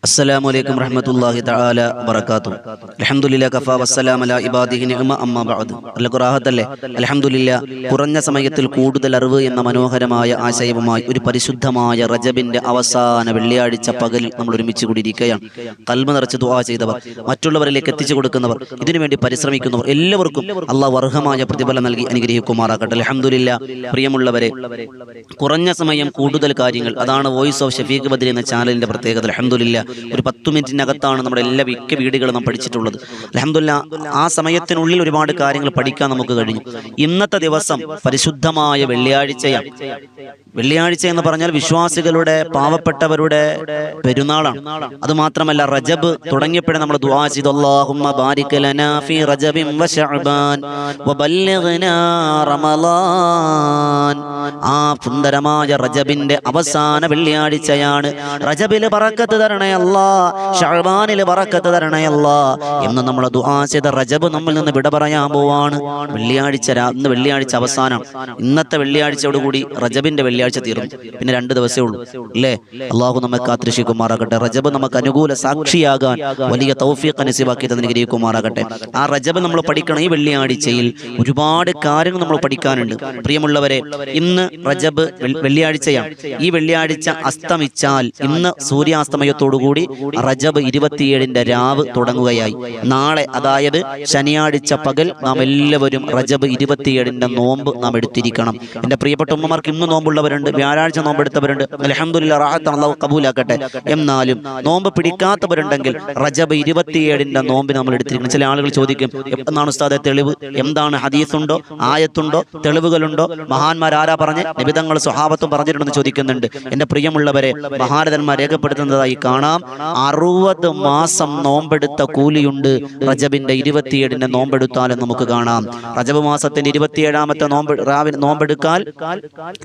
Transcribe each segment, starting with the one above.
അസ്സലാമു അലൈക്കും വറഹ്മത്തുള്ളാഹി തആല വബറകാതുഹു. അൽഹംദുലില്ലാഹി കഫാ വസ്സലാമു അലാ ഇബാദിഹി നിഅമ അമ്മാ ബഅദ്. അല്ലാഹു റാഹത്തല്ലേ. അൽഹംദുലില്ലാഹ്. കുറഞ്ഞ സമയത്തിൽ കൂടുതൽ അറിവ് എന്ന മനോഹരമായ ആശയവുമായി ഒരു പരിശുദ്ധമായ റജബിന്റെ അവസാന വെള്ളിയാഴ്ച പകലിൽ നമ്മൾ ഒരുമിച്ച് കൂടിയിരിക്കുകയാണ്. ഖൽബ് നിറച്ച് ദുആ ചെയ്തവർ, മറ്റുള്ളവരിലേക്ക് എത്തിച്ചു കൊടുക്കുന്നവർ, ഇതിനുവേണ്ടി പരിശ്രമിക്കുന്നവർ എല്ലാവർക്കും അല്ലാഹു അർഹമായ പ്രതിഫലം നൽകി അനുഗ്രഹിക്കുമാറാകട്ടെ. അൽഹംദുലില്ലാഹ്. പ്രിയമുള്ളവരെ, കുറഞ്ഞ സമയം കൂടുതൽ കാര്യങ്ങൾ, അതാണ് വോയിസ് ഓഫ് ഷഫീഖ് ബദ്രി എന്ന ചാനലിന്റെ പ്രത്യേകത. അൽഹംദുലില്ലാഹ്. ഒരു 10 മിനിറ്റിനകത്താണ് നമ്മുടെ എല്ലാ മിക്ക വീടുകളും നാം പഠിച്ചിട്ടുള്ളത്. അൽഹംദുലില്ലാഹ്. ആ സമയത്തിനുള്ളിൽ ഒരുപാട് കാര്യങ്ങൾ പഠിക്കാൻ നമുക്ക് കഴിഞ്ഞു. ഇന്നത്തെ ദിവസം പരിശുദ്ധമായ വെള്ളിയാഴ്ചയാണ്. വെള്ളിയാഴ്ച എന്ന് പറഞ്ഞാൽ വിശ്വാസികളുടെ, പാവപ്പെട്ടവരുടെ പെരുന്നാളാണ്. അതുമാത്രമല്ല, റജബ് തുടങ്ങിയപ്പോഴേ നമ്മൾ ദുആ ചെയ്തു, അല്ലാഹുമ്മ ബാരിക് ലനാ ഫീ റജബിൻ വ ശഅബാൻ വബല്ലിഗ്നാ റമളാൻ. ആ സുന്ദരമായ റജബിന്റെ അവസാന വെള്ളിയാഴ്ചയാണ്. റജബില് ബറക്കത്ത് തരണേ അല്ലാ, ശഅബാനിൽ ബറക്കത്ത് തരണേ അല്ലാ എന്ന് നമ്മൾ ദുആ ചെയ്ത റജബ് നമ്മിൽ നിന്ന് വിട പറയാൻ പോവാണ്. വെള്ളിയാഴ്ച, ഇന്ന് വെള്ളിയാഴ്ച അവസാനം. ഇന്നത്തെ വെള്ളിയാഴ്ചയോടുകൂടി റജബിന്റെ വെള്ളിയാഴ്ച തീർന്നു. പിന്നെ 2 ദിവസമേ ഉള്ളൂ അല്ലേ? അള്ളാഹു നമ്മെ കാത്തിരക്ഷിക്കുമാറാകട്ടെ. റജബ് നമുക്ക് അനുകൂല സാക്ഷിയാകാൻ വലിയ തൗഫീഖ് നസീബാക്കി അനുഗ്രഹിക്കുമാറാകട്ടെ. ആ റജബ് നമ്മൾ പഠിക്കണം. ഈ വെള്ളിയാഴ്ചയിൽ ഒരുപാട് കാര്യങ്ങൾ നമ്മൾ പഠിക്കാനുണ്ട്. പ്രിയമുള്ളവരെ, ഇന്ന് റജബ് വെള്ളിയാഴ്ചയാണ്. ഈ വെള്ളിയാഴ്ച അസ്തമിച്ചാൽ ഇന്ന് സൂര്യാസ്തമയത്തോടുകൂടി റജബ് 27ന്റെ രാവ് തുടങ്ങുകയായി. നാളെ, അതായത് ശനിയാഴ്ച പകൽ, നാം എല്ലാവരും റജബ് 27ന്റെ നോമ്പ് നാം എടുത്തിരിക്കണം. എൻ്റെ പ്രിയപ്പെട്ട ഉമ്മമാർക്ക് ഇന്ന് നോമ്പുള്ളവരുണ്ട്, വ്യാഴാഴ്ച നോമ്പെടുത്തവരുണ്ട്. അൽഹംദുലില്ലാഹ്, റാഹത്താണ്, അല്ലാഹു കബൂലാക്കട്ടെ. എന്നാലും നോമ്പ് പിടിക്കാത്തവരുണ്ടെങ്കിൽ റജബ് 27ന്റെ നോമ്പ് നമ്മൾ എടുത്തിരിക്കണം. ചില ആളുകൾ ചോദിക്കും, എന്നാണ് ഉസ്താദെ തെളിവ്? എന്താണ്? ഹദീസുണ്ടോ, ആയത്തുണ്ടോ, തെളിവുകളുണ്ടോ? മഹാന്മാരാരാ പറഞ്ഞ്? നബിതങ്ങൾ സ്വഹാബത്തും പറഞ്ഞിട്ടുണ്ടെന്ന് ചോദിക്കുന്നുണ്ട്. എൻ്റെ പ്രിയമുള്ളവരെ, മഹാരഥന്മാർ രേഖപ്പെടുത്തുന്നതായി കാണാം. 60 മാസം നോമ്പെടുത്ത കൂലിയുണ്ട് റജബിന്റെ 27ന്റെ നോമ്പെടുത്താലും നമുക്ക് കാണാം. റജബ് മാസത്തിന്റെ 27ാമത്തെ നോമ്പെടുക്കാൽ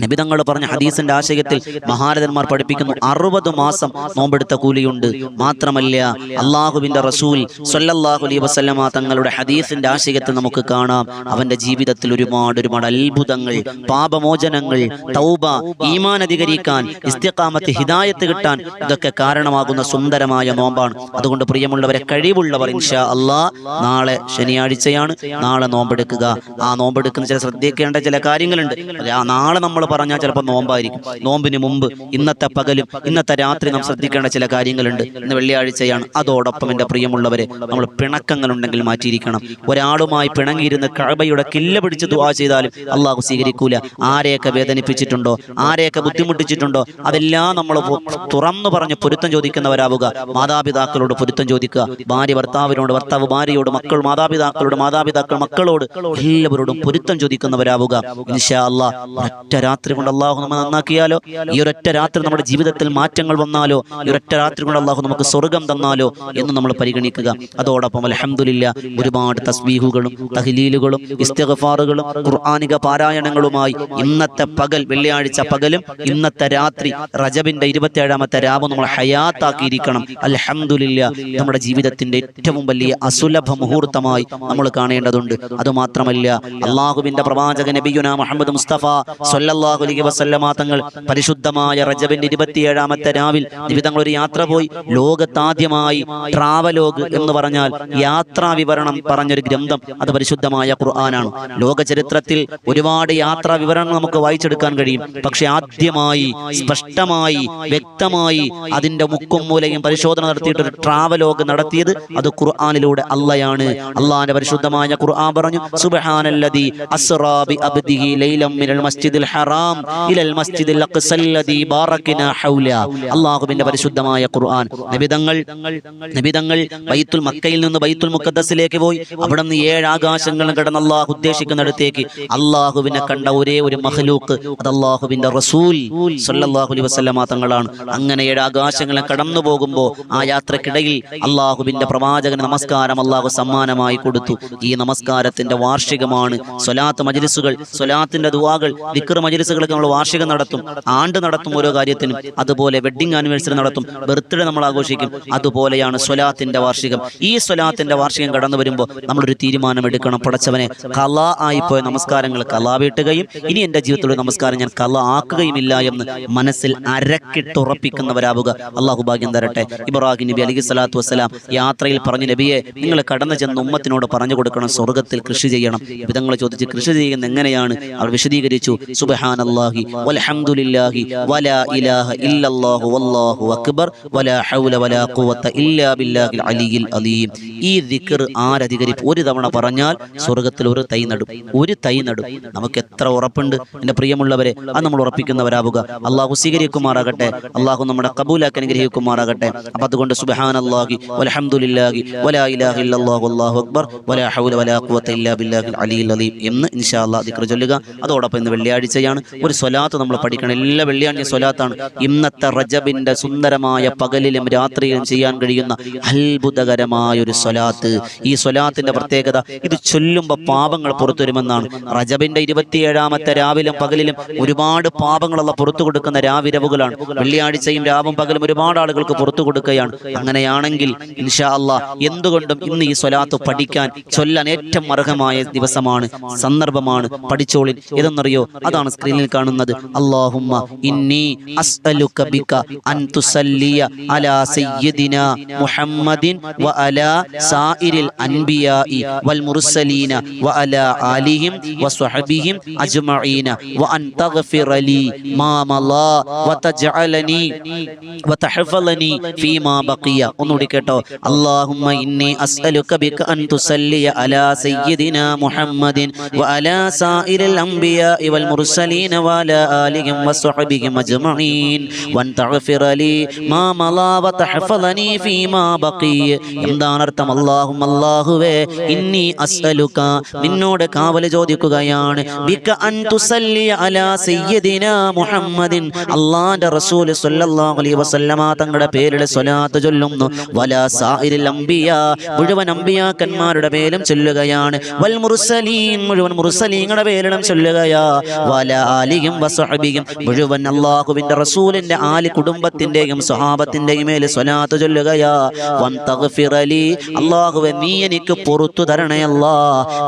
നബിതങ്ങൾ പറഞ്ഞ ഹദീസിന്റെ ആശയത്തിൽ മഹാരഥന്മാർ പഠിപ്പിക്കുന്നു 60 മാസം നോമ്പെടുത്ത കൂലിയുണ്ട്. മാത്രമല്ല, അള്ളാഹുവിന്റെ റസൂൽ സ്വല്ലല്ലാഹു അലൈഹി വസല്ലമ തങ്ങളുടെ ഹദീസിന്റെ ആശയത്തിൽ നമുക്ക് കാണാം, അവന്റെ ജീവിതത്തിൽ ഒരുപാട് അത്ഭുതങ്ങൾ, പാപമോചനങ്ങൾ, തൗബ, ഈമാൻ അധികരിക്കാൻ, ഇസ്തിഖാമത്ത്, ഹിദായത്ത് കിട്ടാൻ ഇതൊക്കെ കാരണമാകുന്ന സുന്ദരമായ നോമ്പാണ്. അതുകൊണ്ട് പ്രിയമുള്ളവരെ, കഴിവുള്ളവർ ഇൻഷാ അല്ലാഹ് നാളെ ശനിയാഴ്ചയാണ്, നാളെ നോമ്പെടുക്കുക. ആ നോമ്പെടുക്കുന്ന ശ്രദ്ധിക്കേണ്ട ചില കാര്യങ്ങളുണ്ട്. നാളെ നമ്മൾ പറഞ്ഞാൽ ചിലപ്പോൾ നോമ്പായിരിക്കും. നോമ്പിന് മുമ്പ് ഇന്നത്തെ പകലും ഇന്നത്തെ രാത്രി നാം ശ്രദ്ധിക്കേണ്ട ചില കാര്യങ്ങളുണ്ട്. ഇന്ന് വെള്ളിയാഴ്ചയാണ്. അതോടൊപ്പം എൻ്റെ പ്രിയമുള്ളവരെ, നമ്മൾ പിണക്കങ്ങളുണ്ടെങ്കിൽ മാറ്റിയിരിക്കണം. ഒരാളുമായി പിണങ്ങിയിരുന്ന് കഅബയുടെ കില്ല പിടിച്ച് ദുആ ചെയ്താലും അള്ളാഹു സ്വീകരിക്കൂല. ആരെയൊക്കെ വേദനിപ്പിച്ചിട്ടുണ്ടോ, ആരെയൊക്കെ ബുദ്ധിമുട്ടിച്ചിട്ടുണ്ടോ, അതെല്ലാം നമ്മൾ തുറന്നു പറഞ്ഞ് പൊരുത്തം ചോദിക്കുന്നവരാവുക. മാതാപിതാക്കളോട് പൊരുത്തം ചോദിക്കുക. ഭാര്യ ഭർത്താവിനോട്, ഭർത്താവ് ഭാര്യയോട്, മക്കൾ മാതാപിതാക്കളോട്, മാതാപിതാക്കൾ മക്കളോട്, എല്ലാവരോടും പൊരുത്തം ചോദിക്കുന്നവരാവുക. ഇൻഷാ അല്ലാഹ് ഒരൊറ്റ രാത്രി കൊണ്ട് അള്ളാഹു നമ്മൾ നന്നാക്കിയാലോ, ഈ ഒരൊറ്റ രാത്രി നമ്മുടെ ജീവിതത്തിൽ മാറ്റങ്ങൾ വന്നാലോ, ഈ ഒരൊറ്റ രാത്രി കൊണ്ട് അള്ളാഹു നമുക്ക് സ്വർഗം തന്നാലോ എന്ന് നമ്മൾ പരിഗണിക്കുക. അതോടൊപ്പം അൽഹംദുലില്ലാഹ് ഒരുപാട് തസ്ബീഹുകളും തഹ്ലീലുകളും ഇസ്തിഗ്ഫാറുകളും ഖുർആനിക പാരായണങ്ങളുമായി ഇന്നത്തെ പകൽ, വെള്ളിയാഴ്ച പകലും ഇന്നത്തെ രാത്രി റജബിന്റെ 27ാമത്തെ രാവ് നമ്മൾ ഹയാത്താക്കിയിരിക്കണം. അൽഹംദുലില്ലാഹ് നമ്മുടെ ജീവിതത്തിന്റെ ഏറ്റവും വലിയ അസുലഭ മുഹൂർത്തമായി നമ്മൾ കാണേണ്ടതുണ്ട്. അതുമാത്രമല്ല, അള്ളാഹുവിന്റെ പ്രവാചക നബിയുനാ മുഹമ്മദ് മുസ്തഫ സ്വല്ലല്ലാഹു അലൈഹി വസല്ലമ തങ്ങൾ പരിശുദ്ധമായ റജബിന്റെ 27ാമത്തെ രാവിൽ നിബിതങ്ങൾ ഒരു യാത്ര പോയി. ലോകത്താദ്യമായി ട്രാവലോഗ് എന്ന് പറഞ്ഞാൽ യാത്രാ വിവരണം പറഞ്ഞൊരു ഗ്രന്ഥം, അത് പരിശുദ്ധമായ ഖുർആനാണ്. ലോക ചരിത്രത്തിൽ ഒരുപാട് യാത്രാ വിവരണങ്ങൾ നമുക്ക് വായിച്ചെടുക്കാൻ കഴിയും. പക്ഷെ ആദ്യമായി സ്പഷ്ടമായി വ്യക്തമായി അതിന്റെ മുക്കും മൂലയും പരിശോധന നടത്തിയിട്ട് ഒരു ട്രാവലോഗ് നടത്തിയത് അത് ഖുർആനിലൂടെ അള്ളയാണ്. അള്ളാന്റെ പരിശുദ്ധമായ ഖുർആൻ പറഞ്ഞു, സുബ്ഹാനല്ലദീ അസ്റാ ബി അബ്ദിഹി ലൈലം മിനൽ മസ്ജിദിൽ ഹറാം ഇലൽ മസ്ജിദിൽ അഖ്സല്ലദീ ബാറക്നാ ഹൗല. അല്ലാഹുവിന്റെ പരിശുദ്ധമായ ഖുർആൻ. നബിതങ്ങൾ ബൈത്തുൽ മക്കയിൽ നിന്ന് ബൈത്തുൽ മുഖദ്ദസിലേക്ക് പോയി. അവിടെ നിന്ന് 7 ആകാശങ്ങളും കടന്ന് അള്ളാഹു ഉദ്ദേശിക്കുന്നിടത്തേക്ക് അള്ളാഹുവിനെ കണ്ട ഒരേ ഒരു മഖ്ലൂഖ്, അത് അള്ളാഹുവിന്റെ റസൂൽ സ്വല്ലല്ലാഹു അലൈഹി വസല്ലമ തങ്ങളാണ്. അങ്ങനെ 7 ആകാശങ്ങളെ കടന്നു പോകുമ്പോൾ ആ യാത്രക്കിടയിൽ അള്ളാഹുവിന്റെ പ്രവാചകന് നമസ്കാരം അള്ളാഹു സമ്മാനമായി കൊടുത്തു. ഈ നമസ്കാരത്തിന്റെ വാർഷികമാണ്. സ്വലാത്ത് മജ്ലിസുകൾ, സ്വലാത്തിന്റെ ദുആകൾ, ദിക്ർ മജ്ലിസുകളൊക്കെ നമ്മൾ വാർഷികം നടത്തും, ആണ്ട് നടത്തും ഓരോ കാര്യത്തിനും. അതുപോലെ വെഡിങ് ആനിവേഴ്സറി നടത്തും, ബർത്ത്ഡേ നമ്മൾ ആഘോഷിക്കും. അതുപോലെയാണ് സ്വലാത്തിന്റെ വാർഷികം. ഈ സ്വലാത്തിന്റെ വാർഷികം കടന്നു വരുമ്പോൾ നമ്മളൊരു തീരുമാനം എടുക്കണം. പടച്ചവനെ, ഖളാ ആയിപ്പോയ നമസ്കാരങ്ങൾ ഖളാ വീട്ടുകയും ഇനി എൻ്റെ ജീവിതത്തിലുള്ള നമസ്കാരം ഞാൻ ഖളാ ആക്കുകയുമില്ല എന്ന് മനസ്സിൽ അരക്കിട്ടുറപ്പിക്കുന്നവരാവുക. അള്ളാഹു ഭാഗ്യം ഭാഗ്യം തരട്ടെ. ഇബ്രാഹിം നബി അലൈഹി സ്വലാത്തു വസ്സലാം യാത്രയിൽ പറഞ്ഞു, നബിയെ നിങ്ങൾ കടന്നു ചെന്ന് ഉമ്മത്തിനോട് പറഞ്ഞു കൊടുക്കണം സ്വർഗ്ഗത്തിൽ കൃഷി ചെയ്യണം. വിധങ്ങൾ ചോദിച്ച് കൃഷി ചെയ്യുന്നത് എങ്ങനെയാണ് അവർ വിശദീകരിച്ചു. സുബ്ഹാനല്ലാഹി വൽഹംദുലില്ലാഹി വലാ ഇലാഹ ഇല്ലല്ലാഹു വല്ലാഹു അക്ബർ വലാ ഹൗല വലാ ഖുവത ഇല്ലാ ബില്ലാഹിൽ അലിയിൽ അലീം. ഈ ദിക്ർ ആരധികരിപ്പ് ഒരു തവണ പറഞ്ഞാൽ സ്വർഗ്ഗത്തിൽ ഒരു തൈ നടും. ഒരു തൈ നടും. നമുക്ക് എത്ര ഉറപ്പുണ്ട് എൻ്റെ പ്രിയമുള്ളവരെ? അത് നമ്മൾ ഉറപ്പിക്കുന്നവരാവുക. അള്ളാഹു സ്വീകരിക്കുമാറാകട്ടെ. അള്ളാഹു നമ്മുടെ കബൂലാക്കി അനുഗ്രഹിക്കുമാറാകട്ടെ. അപ്പം അതുകൊണ്ട് സുബ്ഹാനല്ലാഹി വൽഹംദുലില്ലാഹി വലാ ഇലാഹ ഇല്ലല്ലാഹു വല്ലാഹു അക്ബർ വലാ ഹൗല വലാ ഖുവത ഇല്ലാ ബില്ലാഹിൽ അലിയിൽ അലീം എന്ന് ഇൻഷാ അല്ലാഹ് ദിക്ർ ചൊല്ലുക. അതോടൊപ്പം ഇന്ന് വെള്ളിയാഴ്ചയാണ്, ഒരു സ്വലാത്ത് നമ്മൾ പഠിക്കണം. എല്ലാ വെള്ളിയാഴ്ച സ്വലാത്താണ്. ഇന്നത്തെ റജബിന്റെ സുന്ദരമായ പകലിലും രാത്രിയിലും ചെയ്യാൻ കഴിയുന്ന അത്ഭുതകരമായ ഒരു സ്വലാത്ത്. ഈ സ്വലാത്തിന്റെ പ്രത്യേകത, ഇത് ചൊല്ലുമ്പോൾ പാപങ്ങൾ പുറത്തു വരുമെന്നാണ്. റജബിന്റെ 27ാമത്തെ രാവിലും പകലിലും ഒരുപാട് പാപങ്ങളുള്ള പുറത്തു കൊടുക്കുന്ന രാവിരവുകളാണ്. വെള്ളിയാഴ്ചയും രാവും പകലും ഒരുപാട് ആളുകൾക്ക് പുറത്തു കൊടുക്കുകയാണ്. അങ്ങനെയാണെങ്കിൽ ഇൻഷാ അല്ലാഹ് എന്തുകൊണ്ടും ഇന്ന് ഈ സ്വലാത്ത് പഠിക്കാൻ, ചൊല്ലാൻ ഏറ്റവും അർഹമായ ദിവസമാണ്, സന്ദർഭമാണ്. പഠിച്ചോളിൻ. ഇതെന്നറിയോ? അതാണ് സ്ക്രീനിൽ കാണുന്നത്. അല്ലാഹുമ്മ ഇന്നി അസ്അലുക ബിക അൻ തുസല്ലിയ അലാ സയ്യിദിനാ മുഹമ്മദിൻ വ അലാ സായിരിൽ അൻബിയാഇ വൽ മുർസലീന വ അലാ ആലിഹിം വ സ്വഹബിഹിം അജ്മഈന വ അൻ തഗ്ഫിറ ലി മാ മലാ വ തജ്അലനി വ തഹ്ഫളനി ഫീമാ ബഖിയ. ഒന്നുകൂടി കേട്ടോ. അല്ലാഹുമ്മ ഇന്നി അസ്അലുക ബിക അൻ തുസല്ലിയ അലാ സയ്യിദിനാ മുഹമ്മദിൻ വ അലാ സായിരിൽ അൻബിയാഇ വൽ മുർസലീന വ അലാ ആലിഹിം വ സ്വഹബിഹിം അജ്മഈൻ വ അൻ തഗ്ഫിറ ലി മാ മലാ വ തഹ്ഫളനി ഫീമാ ബഖിയ. എന്താണ് അർത്ഥം? അല്ലാഹുമ്മ, അല്ലാഹുവേ, ഇന്നി അസ്അലുക, നിന്നോട് കാവൽ ചോദിക്കുകയാണ്, ബിക അൻ തുസല്ലിയ അലാ സയ്യിദിനാ മുഹമ്മദിൻ, അല്ലാഹുവിന്റെ റസൂൽ സ്വല്ലല്ലാഹു അലൈഹി വസല്ലമ തങ്ങളുടെ പേരിൽ സ്വലാത്ത് ചൊല്ലുന്നു. വലാ സായിരിൽ അംബിയാ, മുഴുവൻ അംബിയാക്കന്മാരുടെ പേരും ചൊല്ലുകയാണ്. വൽ മുർസലീൻ, മുഴുവൻ മുർസലീങ്ങളുടെ പേരിലും ചൊല്ലുകയാ. വലാ ആലിഹിം വസ്വഹബിഹിം, മുഴുവൻ അല്ലാഹുവിന്റെ റസൂലിന്റെ ആലി കുടുംബത്തിന്റെയും സ്വഹാബത്തിന്റെയും മേൽ സ്വലാത്ത് ചൊല്ലുകയാ. വൻ തഗ്ഫിറ ലി, അല്ലാഹുവേ, നീ എനിക്ക് പുറത്തു തരണേ അല്ലാ.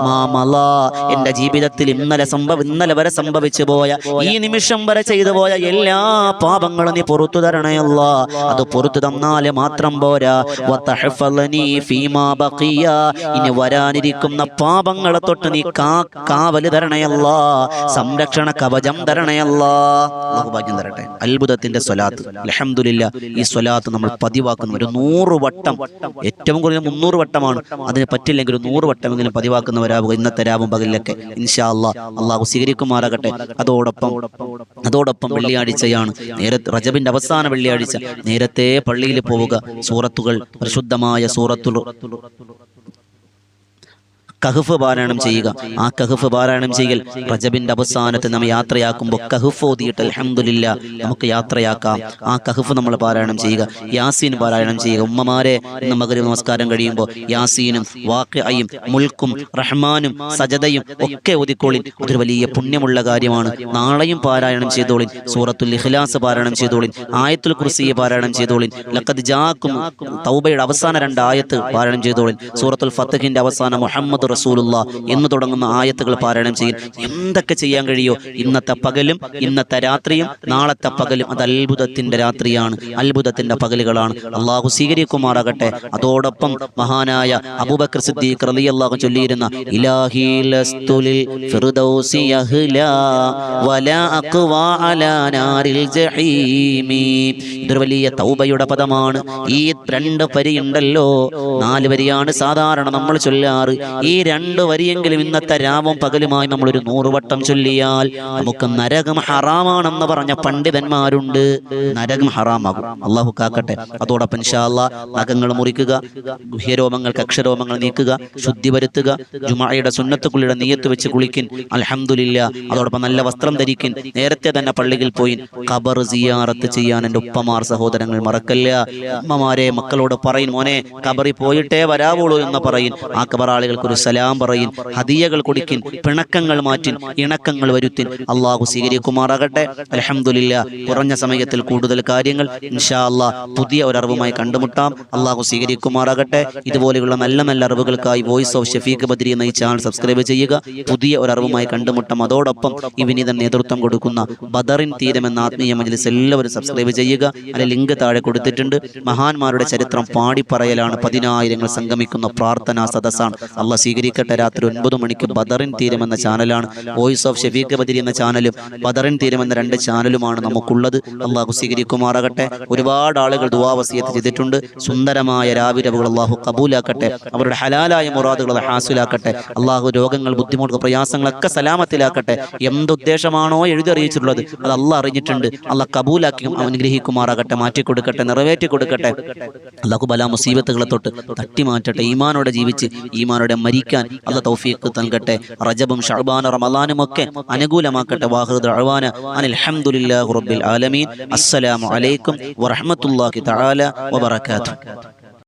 മാമലാ, എന്റെ ജീവിതത്തിൽ ഇന്നലെ വരെ സംഭവിച്ചു പോയ, ഈ നിമിഷം വരെ ചെയ്തു പോയ എല്ലാ പാപങ്ങളും നീ പുറത്തു തരണേ അല്ലാ. അത് പുറത്തു തന്നാല് മാത്രം പോരാ. വതഹ്ഫളനി ഫീമാ ബഖിയ, ഇനി വരാനിരിക്കുന്ന പാപങ്ങളെ തൊട്ട് നീ കാവല് തരണേ അല്ലാ. സംരക്ഷണ കവചം തരണേ അല്ലാ. അല്ലാഹു ഭാഗ്യം തരട്ടെ. അത്ഭുതത്തിന്റെ സ്വലാത്ത്. അൽഹംദുലില്ലാഹ്. ഈ സ്വലാത്ത് നമ്മൾ പതിവാക്കുന്നു. ഒരു 100 വട്ടം, ഏറ്റവും കുറഞ്ഞ 300 വട്ടമാണ്. അതിന് പറ്റില്ലെങ്കിൽ 100 വട്ടമെങ്കിലും പതിവാക്കുന്നവരാവുക ഇന്നത്തെ രാവും പകലിലൊക്കെ ഇൻഷാ അല്ലാഹ്. അല്ലാഹു സ്വീകരിക്കുമാറാകട്ടെ. അതോടൊപ്പം വെള്ളിയാഴ്ചയാണ്, നേരത്തെ റജബിന്റെ അവസാന വെള്ളിയാഴ്ച. നേരത്തെ പള്ളിയിൽ പോവുക. സൂറത്തുകൾ, പരിശുദ്ധമായ സൂറത്തുൽ കഹ്ഫ് പാരായണം ചെയ്യുക. ആ കഹ്ഫ് പാരായണം ചെയ്യൽ റജബിന്റെ അവസാനത്തെ നമ്മൾ യാത്രയാക്കുമ്പോൾ കഹ്ഫ് ഓതിയിട്ട് അൽഹംദുലില്ലാഹ് നമുക്ക് യാത്രയാക്കാം. ആ കഹ്ഫ് നമ്മൾ പാരായണം ചെയ്യുക. യാസീൻ പാരായണം ചെയ്യുക. ഉമ്മമാരെ ഇന്ന് മഗ്‌രിബ് നമസ്കാരം കഴിയുമ്പോൾ യാസീനും വാഖിഅയും മുൽക്കും റഹ്മാനും സജദയും ഒക്കെ ഓതിക്കോളിൻ. അതൊരു വലിയ പുണ്യമുള്ള കാര്യമാണ്. നാളെയും പാരായണം ചെയ്തോളിൻ. സൂറത്തുൽ ഇഖ്ലാസ് പാരായണം ചെയ്തോളിൻ. ആയത്തുൽ കുർസി പാരായണം ചെയ്തോളിൻ. ലഖദ് ജാഅക്കും തൗബയുടെ അവസാന 2 ആയത്ത് പാരായണം ചെയ്തോളിൻ. സൂറത്തുൽ ഫത്ഹിന്റെ അവസാന മുഹമ്മദ് റസൂലുള്ളാഹ് എന്ന് തുടങ്ങുന്ന ആയത്തുകൾ പാരായണം ചെയ്യും. എന്തൊക്കെ ചെയ്യാൻ കഴിയോ ഇന്നത്തെ പകലും ഇന്നത്തെ രാത്രിയും നാളത്തെ പകലും. അത് അത്ഭുതത്തിന്റെ രാത്രിയാണ്, അത്ഭുതത്തിന്റെ പകലുകളാണ്. അള്ളാഹു സ്വീകരിക്കുമാറാകട്ടെ. അതോടൊപ്പം മഹാനായ അബൂബക്കർ സിദ്ദീഖ് റളിയല്ലാഹു ചൊല്ലിയിരുന്ന ഇലാഹി ലസ്തു ലിൽ ഫിർദൗസി യഹ്ലാ വലാ അഖ്വാ അലാ നാരിൽ ജഹീമി. ഇതൊരു വലിയ തൗബയുടെ പദമാണ്. ഈ 2 വരിയുണ്ടല്ലോ, 4 വരിയാണ് സാധാരണ നമ്മൾ ചൊല്ലാറ്. ഈ 2 വരിയെങ്കിലും ഇന്നത്തെ രാവും പകലുമായി നമ്മൾ ഒരു 100 വട്ടം ചൊല്ലിയാൽ നമുക്ക് നരകം ഹറാമാണെന്ന് പറഞ്ഞ പണ്ഡിതന്മാരുണ്ട്. നരകം ഹറാമാകും. അള്ളാഹു കാക്കട്ടെ. അതോടൊപ്പം ഇൻഷാ അല്ലാഹ് നഖങ്ങൾ മുറിക്കുക, ഗുഹ്യരോമങ്ങൾ കക്ഷരോമങ്ങൾ നീക്കുക, ശുദ്ധി വരുത്തുക, ജുമുഅയുടെ സുന്നത്തുകളുടെ നിയ്യത്ത് വെച്ച് കുളിക്കിൻ. അൽഹംദുലില്ലാഹ്. അതോടൊപ്പം നല്ല വസ്ത്രം ധരിക്കിൻ. നേരത്തെ തന്നെ പള്ളിയിൽ പോയി ഖബർ സിയാറത്ത് ചെയ്യാൻ എൻ്റെ ഉപ്പമാർ സഹോദരങ്ങൾ മറക്കല്ല. ഉമ്മമാരെ മക്കളോട് പറയും, മോനെ ഖബറിൽ പോയിട്ടേ വരാവുള്ളൂ എന്ന് പറയും. ആ ഖബർ ആളുകൾക്ക് ഒരു സലാം പറയിൻ, ഹദിയകൾ കൊടുക്കിൻ, പിണക്കങ്ങൾ മാറ്റിൻ, ഇണക്കങ്ങൾ വരുത്തിൻ. അള്ളാഹു സ്വീകരിക്കുമാറാകട്ടെ. അൽഹംദുലില്ലാ, കുറഞ്ഞ സമയത്തിൽ കൂടുതൽ കാര്യങ്ങൾ ഇൻഷാ അല്ലാഹ് പുതിയ ഒരറിവുമായി കണ്ടുമുട്ടാം. അള്ളാഹു സ്വീകരിക്കുമാറാകട്ടെ. ഇതുപോലെയുള്ള നല്ല നല്ല അറിവുകൾക്കായി വോയിസ് ഓഫ് ഷഫീഖ് ബദരി എന്ന ഈ ചാനൽ സബ്സ്ക്രൈബ് ചെയ്യുക. പുതിയ ഒരറിവുമായി കണ്ടുമുട്ടാം. അതോടൊപ്പം ഈ വിനീതൻ നേതൃത്വം കൊടുക്കുന്ന ബദറിൻ തീരം എന്ന ആത്മീയ മജ്ലിസ് എല്ലാവരും സബ്സ്ക്രൈബ് ചെയ്യുക. അതിന്റെ ലിങ്ക് താഴെ കൊടുത്തിട്ടുണ്ട്. മഹാന്മാരുടെ ചരിത്രം പാടിപ്പറയലാണ്, 10,000 സംഗമിക്കുന്ന പ്രാർത്ഥനാ സദസ്സാണ്. അള്ളാഹ് സ്വീകരിക്കട്ടെ. രാത്രി 9 മണിക്ക് ബദറിൻ തീരം എന്ന ചാനലാണ്. വോയിസ് ഓഫ് ഷഫീഖ് ബദരി എന്ന ചാനലും ബദറിൻ തീരം എന്ന 2 ചാനലുമാണ് നമുക്കുള്ളത്. അള്ളാഹു സ്വീകരിക്കുമാറാകട്ടെ. ഒരുപാട് ആളുകൾ ദുആ വസിയത്ത് ചെയ്തിട്ടുണ്ട്. സുന്ദരമായ രാവിരവുകൾ അള്ളാഹു കബൂലാക്കട്ടെ. അവരുടെ ഹലാലായ മുറാദുകൾ ഹാസിലാക്കട്ടെ. അള്ളാഹു രോഗങ്ങൾ, ബുദ്ധിമുട്ടുകൾ, പ്രയാസങ്ങളൊക്കെ സലാമത്തിലാക്കട്ടെ. എന്തുദ്ദേശമാണോ എഴുതി അറിയിച്ചിട്ടുള്ളത് അത് അള്ളാഹ് അറിഞ്ഞിട്ടുണ്ട്. അള്ളാഹ് കബൂലാക്കി അനുഗ്രഹിക്കുമാറാകട്ടെ, മാറ്റിക്കൊടുക്കട്ടെ, നിറവേറ്റി കൊടുക്കട്ടെ. അള്ളാഹു ബലാ മുസീബത്തുകളെ തൊട്ട് തട്ടി മാറ്റട്ടെ. ഈമാനോടെ ജീവിച്ച് ഈമാനോടെ മരിക്കാൻ അള്ളാഹ് തൗഫീഖ് നൽകട്ടെ. റജബും ശഅബാനും റമളാനും ഒക്കെ അനുകൂലമാക്കട്ടെ. വാഹിറു ദഅവാന അനിൽ ഹംദുലില്ലാഹി റബ്ബിൽ ആലമീൻ. അസ്സലാമു അലൈക്കും വറഹ്മത്തുള്ളാഹി തആല വബറകാതുഹു.